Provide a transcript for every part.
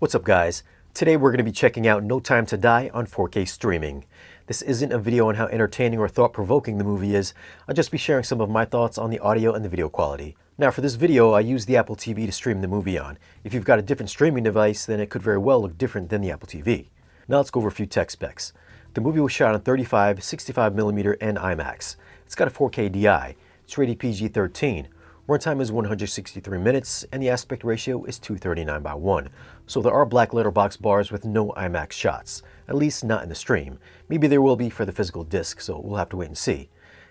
What's up guys? Today we're going to be checking out No Time to Die on 4K streaming. This isn't a video on how entertaining or thought-provoking the movie is. I'll just be sharing some of my thoughts on the audio and the video quality. Now for this video I used the Apple TV to stream the movie on. If you've got a different streaming device then it could very well look different than the Apple TV. Now let's go over a few tech specs. The movie was shot on 35, 65mm and IMAX. It's got a 4K DI. It's rated PG-13. Runtime is 163 minutes, and the aspect ratio is 239:1. So there are black letterbox bars with no IMAX shots, at least not in the stream. Maybe there will be for the physical disc, so we'll have to wait and see.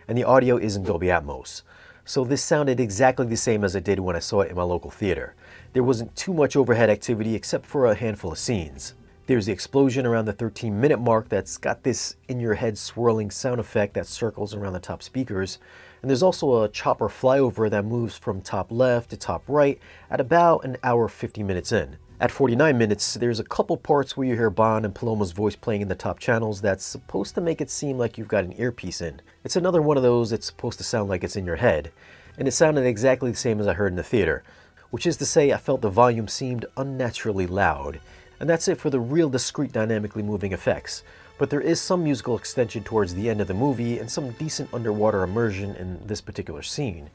And the audio is in Dolby Atmos. So this sounded exactly the same as it did when I saw it in my local theater. There wasn't too much overhead activity except for a handful of scenes. There's the explosion around the 13-minute mark that's got this in-your-head swirling sound effect that circles around the top speakers. And there's also a chopper flyover that moves from top left to top right at about an hour 50 minutes in. At 49 minutes, there's a couple parts where you hear Bond and Paloma's voice playing in the top channels that's supposed to make it seem like you've got an earpiece in. It's another one of those that's supposed to sound like it's in your head. And it sounded exactly the same as I heard in the theater, which is to say I felt the volume seemed unnaturally loud. And that's it for the real discrete dynamically moving effects. But there is some musical extension towards the end of the movie and some decent underwater immersion in this particular scene.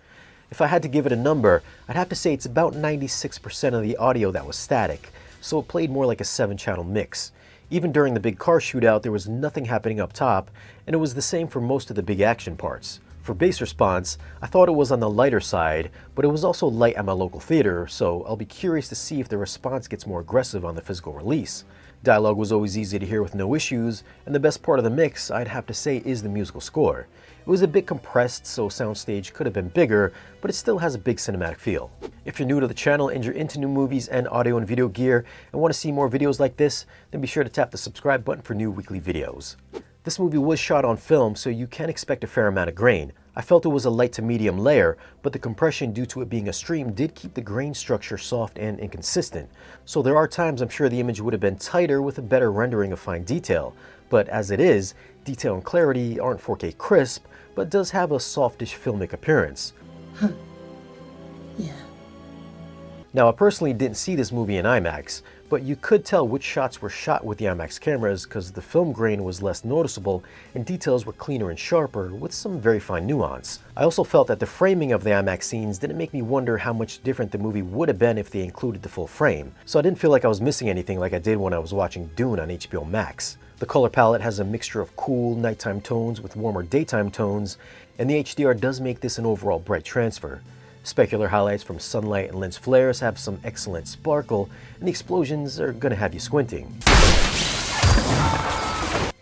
If I had to give it a number, I'd have to say it's about 96% of the audio that was static, so it played more like a 7-channel mix. Even during the big car shootout, there was nothing happening up top, and it was the same for most of the big action parts. For bass response, I thought it was on the lighter side, but it was also light at my local theater, so I'll be curious to see if the response gets more aggressive on the physical release. Dialogue was always easy to hear with no issues, and the best part of the mix, I'd have to say, is the musical score. It was a bit compressed, so soundstage could have been bigger, but it still has a big cinematic feel. If you're new to the channel and you're into new movies and audio and video gear and want to see more videos like this, then be sure to tap the subscribe button for new weekly videos. This movie was shot on film, so you can expect a fair amount of grain. I felt it was a light to medium layer, but the compression due to it being a stream did keep the grain structure soft and inconsistent. So there are times I'm sure the image would have been tighter with a better rendering of fine detail. But as it is, detail and clarity aren't 4K crisp, but does have a softish filmic appearance. Huh. Yeah. Now I personally didn't see this movie in IMAX, but you could tell which shots were shot with the IMAX cameras because the film grain was less noticeable and details were cleaner and sharper with some very fine nuance. I also felt that the framing of the IMAX scenes didn't make me wonder how much different the movie would have been if they included the full frame, so I didn't feel like I was missing anything like I did when I was watching Dune on HBO Max. The color palette has a mixture of cool nighttime tones with warmer daytime tones, and the HDR does make this an overall bright transfer. Specular highlights from sunlight and lens flares have some excellent sparkle, and the explosions are gonna have you squinting.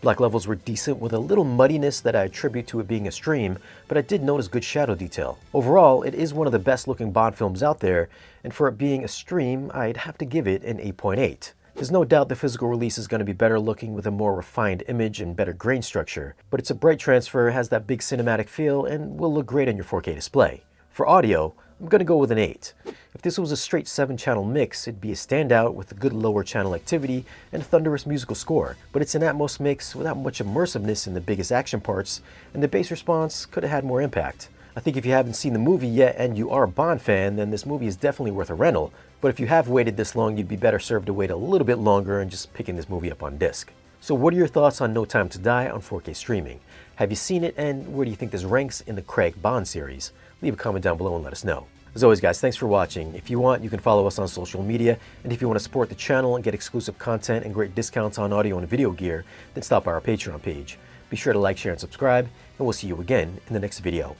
Black levels were decent with a little muddiness that I attribute to it being a stream, but I did notice good shadow detail. Overall, it is one of the best looking Bond films out there, and for it being a stream, I'd have to give it an 8.8. There's no doubt the physical release is going to be better looking with a more refined image and better grain structure, but it's a bright transfer, has that big cinematic feel, and will look great on your 4K display. For audio, I'm going to go with an 8. If this was a straight 7-channel mix, it'd be a standout with a good lower channel activity and a thunderous musical score, but it's an Atmos mix without much immersiveness in the biggest action parts, and the bass response could have had more impact. I think if you haven't seen the movie yet and you are a Bond fan, then this movie is definitely worth a rental, but if you have waited this long, you'd be better served to wait a little bit longer and just picking this movie up on disc. So what are your thoughts on No Time to Die on 4K streaming? Have you seen it, and where do you think this ranks in the Craig Bond series? Leave a comment down below and let us know. As always guys, thanks for watching. If you want, you can follow us on social media, and if you want to support the channel and get exclusive content and great discounts on audio and video gear, then stop by our Patreon page. Be sure to like, share, and subscribe, and we'll see you again in the next video.